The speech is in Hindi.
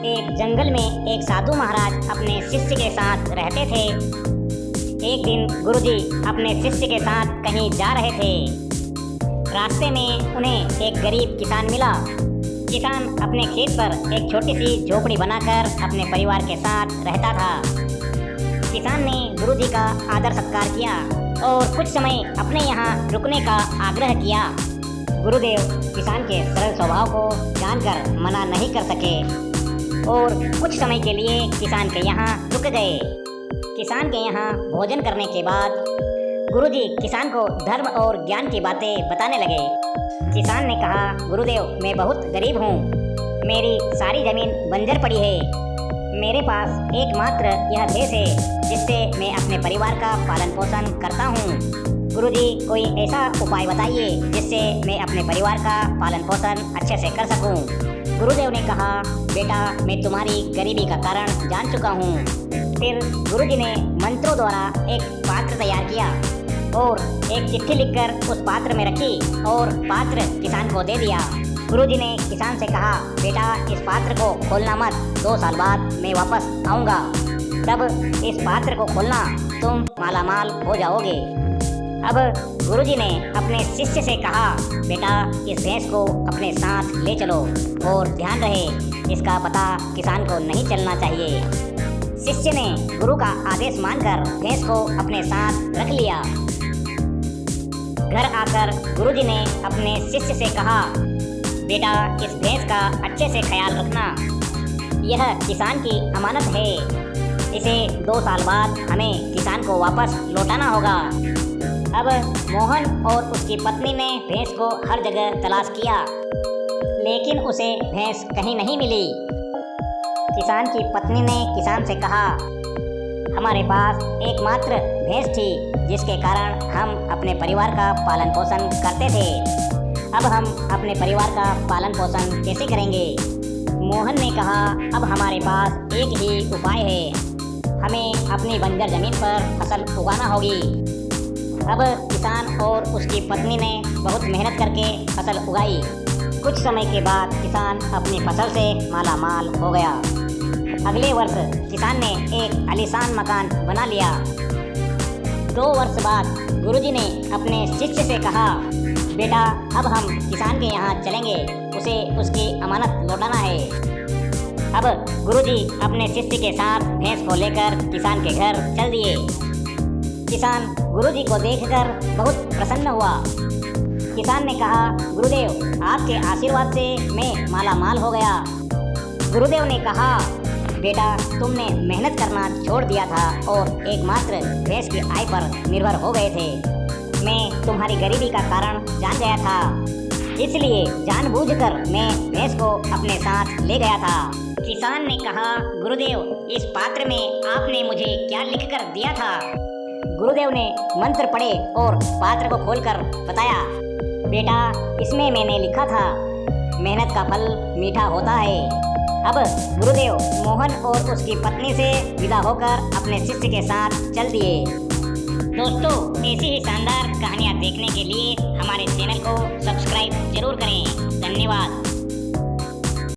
एक जंगल में एक साधु महाराज अपने शिष्य के साथ रहते थे। एक दिन गुरुजी अपने शिष्य के साथ कहीं जा रहे थे। रास्ते में उन्हें एक गरीब किसान मिला। किसान अपने खेत पर एक छोटी सी झोपड़ी बनाकर अपने परिवार के साथ रहता था। किसान ने गुरुजी का आदर सत्कार किया और कुछ समय अपने यहाँ रुकने का आग्रह किया। गुरुदेव किसान के सरल स्वभाव को जानकर मना नहीं कर सके और कुछ समय के लिए किसान के यहाँ रुक गए। किसान के यहाँ भोजन करने के बाद गुरुजी किसान को धर्म और ज्ञान की बातें बताने लगे। किसान ने कहा, गुरुदेव मैं बहुत गरीब हूँ, मेरी सारी जमीन बंजर पड़ी है, मेरे पास एकमात्र यह भैंस है जिससे मैं अपने परिवार का पालन पोषण करता हूँ। गुरुजी कोई ऐसा उपाय बताइए जिससे मैं अपने परिवार का पालन पोषण अच्छे से कर सकूं। गुरुदेव ने कहा, बेटा मैं तुम्हारी गरीबी का कारण जान चुका हूं। फिर गुरुजी ने मंत्रों द्वारा एक पात्र तैयार किया और एक चिट्ठी लिखकर उस पात्र में रखी और पात्र किसान को दे दिया। गुरुजी ने किसान से कहा, बेटा इस पात्र को खोलना मत, 2 साल बाद मैं वापस आऊँगा, तब इस पात्र को खोलना, तुम मालामाल हो जाओगे। अब गुरुजी ने अपने शिष्य से कहा, बेटा इस भैंस को अपने साथ ले चलो और ध्यान रहे इसका पता किसान को नहीं चलना चाहिए। शिष्य ने गुरु का आदेश मानकर भैंस को अपने साथ रख लिया। घर आकर गुरुजी ने अपने शिष्य से कहा, बेटा इस भैंस का अच्छे से ख्याल रखना, यह किसान की अमानत है, इसे 2 साल बाद हमें किसान को वापस लौटाना होगा। अब मोहन और उसकी पत्नी ने भैंस को हर जगह तलाश किया, लेकिन उसे भैंस कहीं नहीं मिली। किसान की पत्नी ने किसान से कहा, हमारे पास एकमात्र भैंस थी जिसके कारण हम अपने परिवार का पालन पोषण करते थे, अब हम अपने परिवार का पालन पोषण कैसे करेंगे? मोहन ने कहा, अब हमारे पास एक ही उपाय है, हमें अपनी बंजर जमीन पर फसल उगाना होगी। अब किसान और उसकी पत्नी ने बहुत मेहनत करके फसल उगाई। कुछ समय के बाद किसान अपनी फसल से मालामाल हो गया। अगले वर्ष किसान ने एक आलीशान मकान बना लिया। 2 वर्ष बाद गुरुजी ने अपने शिष्य से कहा, बेटा अब हम किसान के यहाँ चलेंगे, उसे उसकी अमानत लौटाना है। अब गुरुजी अपने शिष्य के साथ भैंस को लेकर किसान के घर चल दिए। किसान गुरुजी को देखकर बहुत प्रसन्न हुआ। किसान ने कहा, गुरुदेव आपके आशीर्वाद से मैं मालामाल हो गया। गुरुदेव ने कहा, बेटा तुमने मेहनत करना छोड़ दिया था और एकमात्र भैंस की आय पर निर्भर हो गए थे। मैं तुम्हारी गरीबी का कारण जान गया था, इसलिए जानबूझकर मैं भैंस को अपने साथ ले गया था। किसान ने कहा, गुरुदेव इस पात्र में आपने मुझे क्या लिखकर दिया था? गुरुदेव ने मंत्र पढ़े और पात्र को खोलकर बताया, बेटा इसमें मैंने लिखा था, मेहनत का फल मीठा होता है। अब गुरुदेव मोहन और उसकी पत्नी से विदा होकर अपने शिष्य के साथ चल दिए। दोस्तों ऐसी ही शानदार कहानियाँ देखने के लिए हमारे चैनल को सब्सक्राइब जरूर करें। धन्यवाद।